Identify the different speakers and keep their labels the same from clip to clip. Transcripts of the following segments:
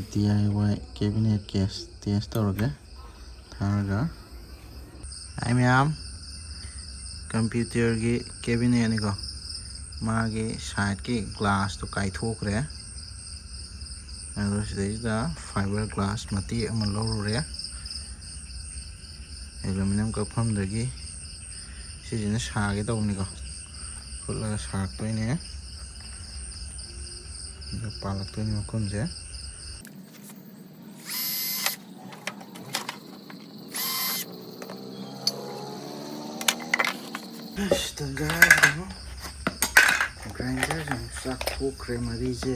Speaker 1: DIY cabinet case test tꯧꯔꯒ ꯊꯥꯔꯒ ꯑꯩ ꯃꯌꯥꯝ ꯀꯝꯄ꯭ꯌꯨꯇꯔꯒꯤ ꯀꯦꯕꯤꯅꯦꯠꯅꯤꯀꯣ ꯃꯥꯒꯤ ꯁꯥꯏꯠꯀꯤ ꯒ꯭ꯂꯥꯁꯇꯣ ꯀꯥꯏꯊꯣꯛꯈ꯭ꯔꯦ ꯑꯗꯨ ꯁꯤꯗꯩꯁꯤꯗ ꯐꯥꯏꯕꯔ ꯒ꯭ꯂꯥꯁ ꯃꯇꯦꯛ ꯑꯃ ꯂꯧꯔꯨꯔꯦ ꯑꯦꯂꯨꯃꯤꯅꯤꯌꯝ ꯀꯛꯐꯝꯗꯒꯤ ꯁꯤꯁꯤꯅ ꯁꯥꯒꯦ ꯇꯧꯕꯅꯤꯀꯣ ꯐꯨꯠꯂꯒ ꯁꯥꯔꯛꯇꯣꯏꯅꯦ ꯑꯗꯨ ꯄꯥꯜꯂꯛꯇꯣꯏꯅꯤ ꯃꯈꯨꯝꯁꯦ ꯇꯪꯒꯥꯏꯗꯣ ꯒ꯭ꯔꯥꯏꯟꯗꯔꯁꯦ ꯑꯃꯨꯛ ꯆꯥꯛꯊꯣꯛꯈ꯭ꯔꯦ ꯃꯔꯤꯁꯦ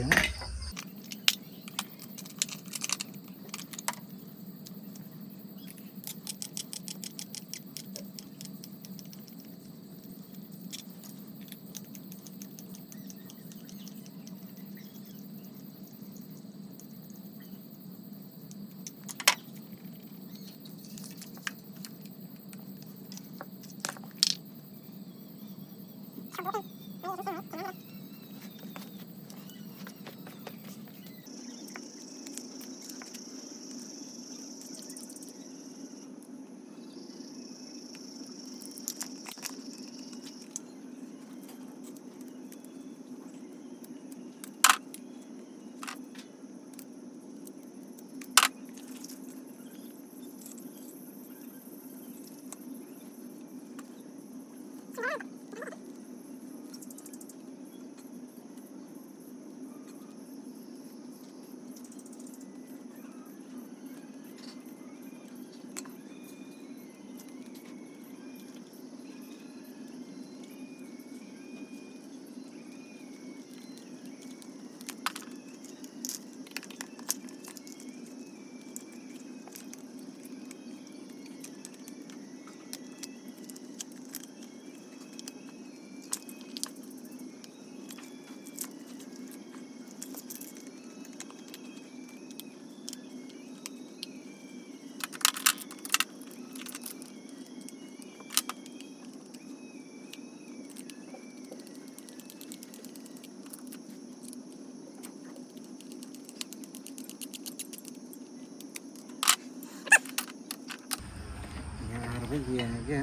Speaker 1: ꯌꯦꯡꯉꯒꯦ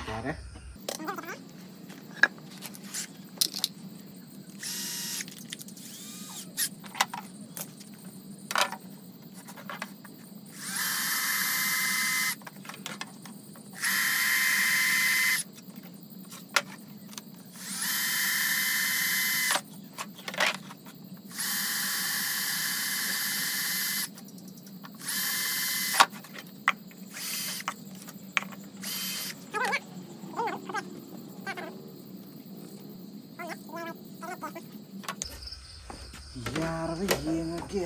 Speaker 1: ꯇꯥꯔꯦ ꯌꯥꯔꯕ ꯌꯦꯡꯉꯒꯦ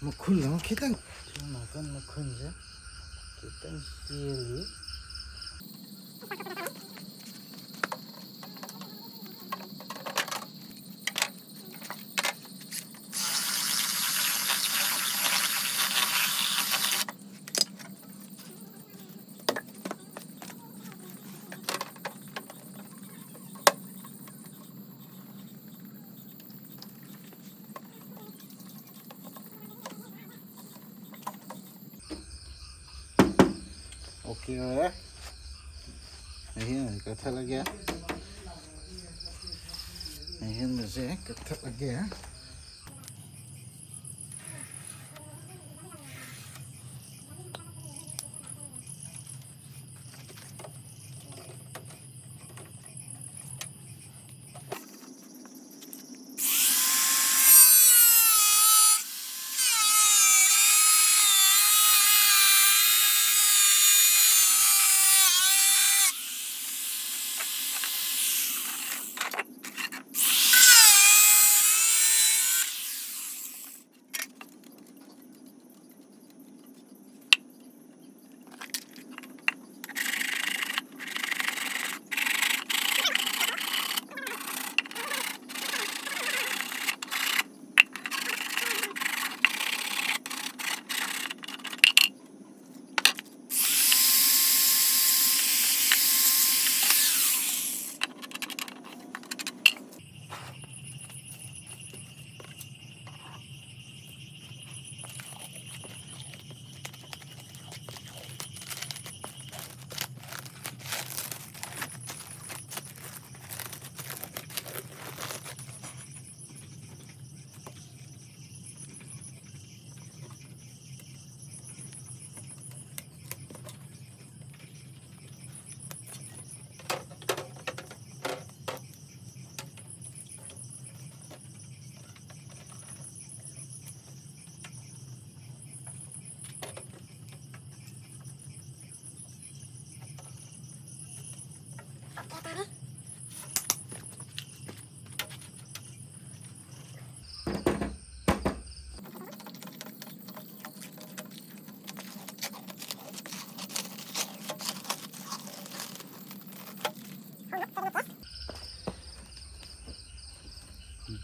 Speaker 1: ꯃꯈꯨꯜ ꯑꯃ ꯈꯤꯇꯪ ꯁꯣꯝ ꯅꯥꯀꯟ ꯃꯈꯨꯜꯁꯦ ꯈꯤꯇꯪ ꯆꯦꯜꯂꯤ 오케이 그래 여기는 끝을하게 여기는 이제 끝을하게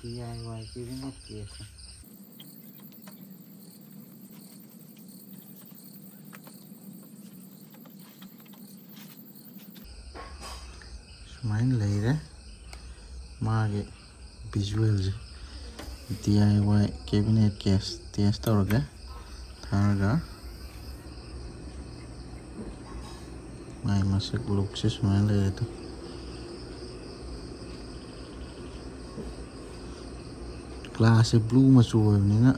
Speaker 1: DIY cabinet case. Sumine leire maage visuals DIY cabinet case test tawrage tharaga mai masak look se sumine leire to glass blue machu oibnina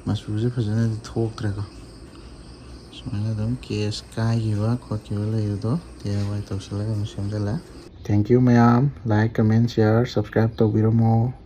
Speaker 1: machu se phajana thoktreko sumine dum case kaigiba khotkiba leido DIY tawsalaga semjala. Thank you mayam. Like, comment, share, subscribe to Biramo.